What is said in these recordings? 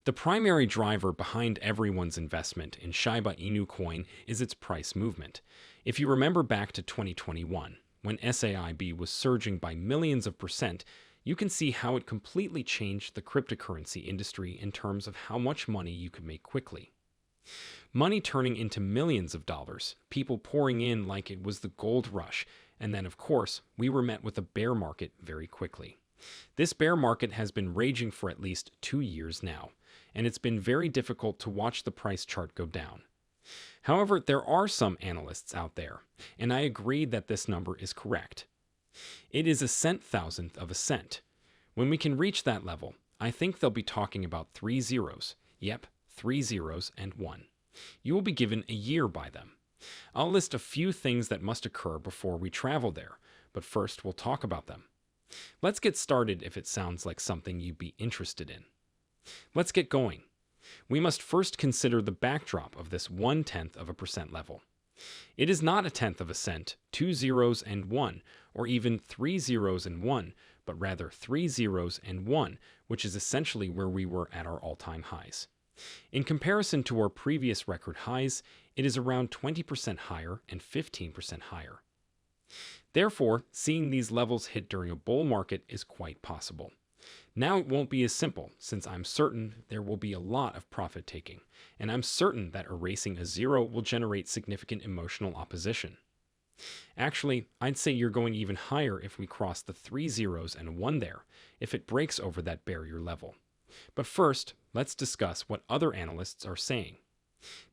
The primary driver behind everyone's investment in Shiba Inu coin is its price movement. If you remember back to 2021, when SAIB was surging by millions of percent, you can see how it completely changed the cryptocurrency industry in terms of how much money you could make quickly. Money turning into millions of dollars, people pouring in like it was the gold rush, and then, of course, we were met with a bear market very quickly. This bear market has been raging for at least 2 years now, and it's been very difficult to watch the price chart go down. However, there are some analysts out there, and I agree that this number is correct. It is a thousandth of a cent. When we can reach that level, I think they'll be talking about 3 zeros. Yep, 3 zeros and 1. You will be given a year by them. I'll list a few things that must occur before we travel there, but first we'll talk about them. Let's get started if it sounds like something you'd be interested in. Let's get going. We must first consider the backdrop of this 0.1% level. It is not a tenth of a cent, 2 zeros and 1, or even 3 zeros and 1, but rather 3 zeros and 1, which is essentially where we were at our all-time highs. In comparison to our previous record highs, it is around 20% higher and 15% higher. Therefore, seeing these levels hit during a bull market is quite possible. Now it won't be as simple, since I'm certain there will be a lot of profit taking, and I'm certain that erasing a zero will generate significant emotional opposition. Actually, I'd say you're going even higher if we cross the 3 zeros and 1 there, if it breaks over that barrier level. But first, let's discuss what other analysts are saying.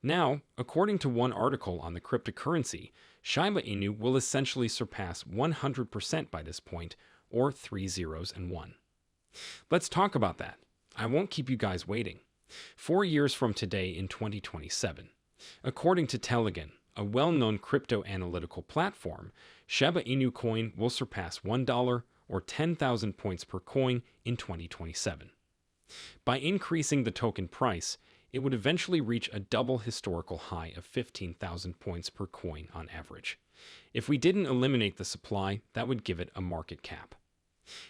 Now, according to one article on the cryptocurrency, Shiba Inu will essentially surpass 100% by this point, or 3 zeros and 1. Let's talk about that. I won't keep you guys waiting. 4 years from today in 2027. According to Telegon, a well-known crypto analytical platform, Shiba Inu coin will surpass $1 or 10,000 points per coin in 2027. By increasing the token price, it would eventually reach a double historical high of 15,000 points per coin on average. If we didn't eliminate the supply, that would give it a market cap.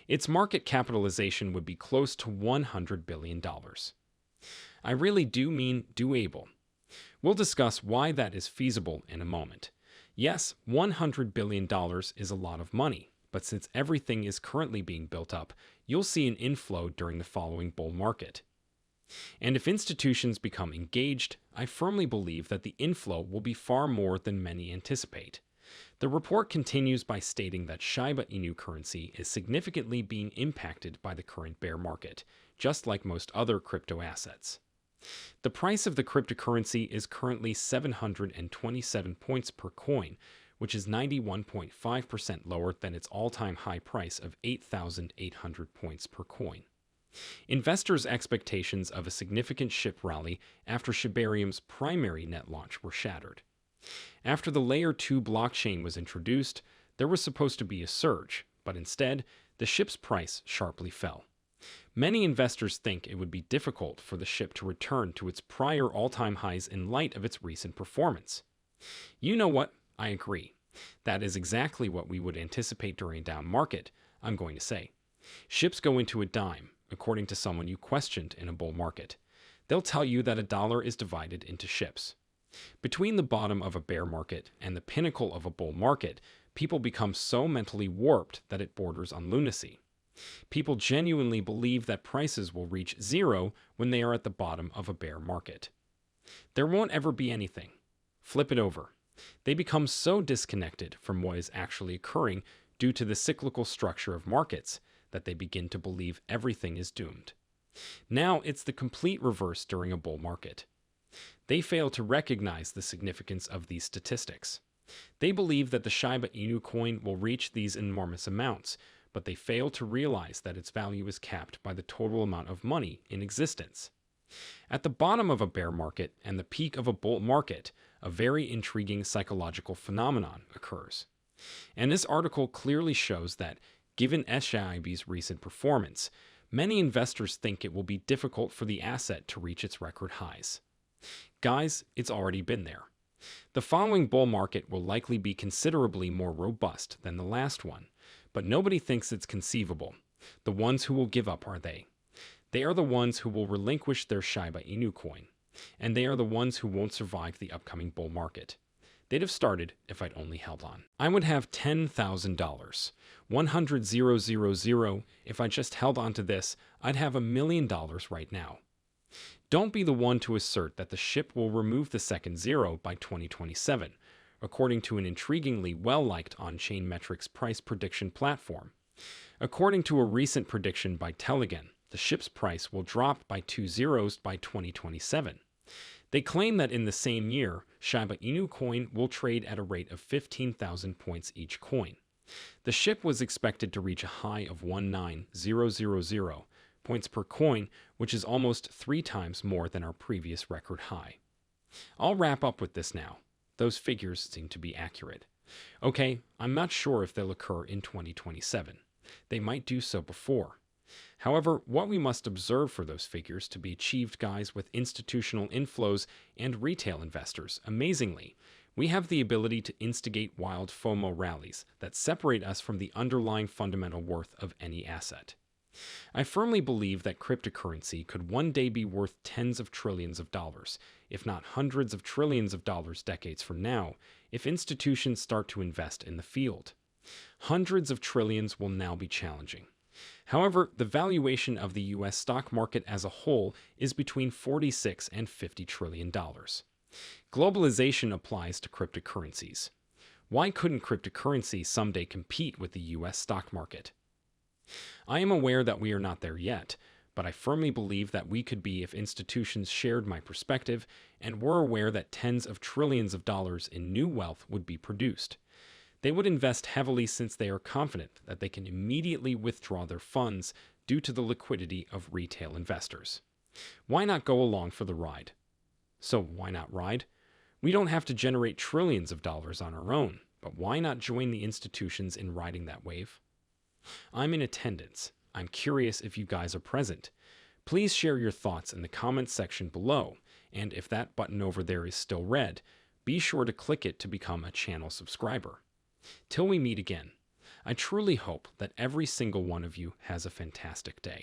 Its market capitalization would be close to $100 billion. I really do mean doable. We'll discuss why that is feasible in a moment. Yes, $100 billion is a lot of money, but since everything is currently being built up, you'll see an inflow during the following bull market. And if institutions become engaged, I firmly believe that the inflow will be far more than many anticipate. The report continues by stating that Shiba Inu currency is significantly being impacted by the current bear market, just like most other crypto assets. The price of the cryptocurrency is currently 727 points per coin, which is 91.5% lower than its all-time high price of 8,800 points per coin. Investors' expectations of a significant ship rally after Shibarium's primary net launch were shattered. After the Layer 2 blockchain was introduced, there was supposed to be a surge, but instead, the ship's price sharply fell. Many investors think it would be difficult for the ship to return to its prior all-time highs in light of its recent performance. You know what? I agree. That is exactly what we would anticipate during a down market, I'm going to say. Ships go into a dime, according to someone you questioned in a bull market. They'll tell you that a dollar is divided into ships. Between the bottom of a bear market and the pinnacle of a bull market, people become so mentally warped that it borders on lunacy. People genuinely believe that prices will reach zero when they are at the bottom of a bear market. There won't ever be anything. Flip it over. They become so disconnected from what is actually occurring due to the cyclical structure of markets that they begin to believe everything is doomed. Now it's the complete reverse during a bull market. They fail to recognize the significance of these statistics. They believe that the Shiba Inu coin will reach these enormous amounts, but they fail to realize that its value is capped by the total amount of money in existence. At the bottom of a bear market and the peak of a bull market, a very intriguing psychological phenomenon occurs. And this article clearly shows that, given SHIB's recent performance, many investors think it will be difficult for the asset to reach its record highs. Guys, it's already been there. The following bull market will likely be considerably more robust than the last one, but nobody thinks it's conceivable. The ones who will give up are they. They are the ones who will relinquish their Shiba Inu coin, and they are the ones who won't survive the upcoming bull market. They'd have started if I'd only held on. I would have $10,000, 100,000. If I just held on to this, I'd have $1 million right now. Don't be the one to assert that the ship will remove the second zero by 2027, according to an intriguingly well-liked on-chain metrics price prediction platform. According to a recent prediction by Telegon, the ship's price will drop by 2 zeros by 2027. They claim that in the same year, Shiba Inu coin will trade at a rate of 15,000 points each coin. The ship was expected to reach a high of 19,000 points per coin, which is almost 3 times more than our previous record high. I'll wrap up with this now. Those figures seem to be accurate. Okay, I'm not sure if they'll occur in 2027. They might do so before. However, what we must observe for those figures to be achieved, guys, with institutional inflows and retail investors, amazingly, we have the ability to instigate wild FOMO rallies that separate us from the underlying fundamental worth of any asset. I firmly believe that cryptocurrency could one day be worth tens of trillions of dollars, if not hundreds of trillions of dollars decades from now, if institutions start to invest in the field. Hundreds of trillions will now be challenging. However, the valuation of the US stock market as a whole is between $46 and $50 trillion. Globalization applies to cryptocurrencies. Why couldn't cryptocurrency someday compete with the US stock market? I am aware that we are not there yet, but I firmly believe that we could be if institutions shared my perspective and were aware that tens of trillions of dollars in new wealth would be produced. They would invest heavily since they are confident that they can immediately withdraw their funds due to the liquidity of retail investors. Why not go along for the ride? So why not ride? We don't have to generate trillions of dollars on our own, but why not join the institutions in riding that wave? I'm in attendance. I'm curious if you guys are present. Please share your thoughts in the comments section below, and if that button over there is still red, be sure to click it to become a channel subscriber. Till we meet again, I truly hope that every single one of you has a fantastic day.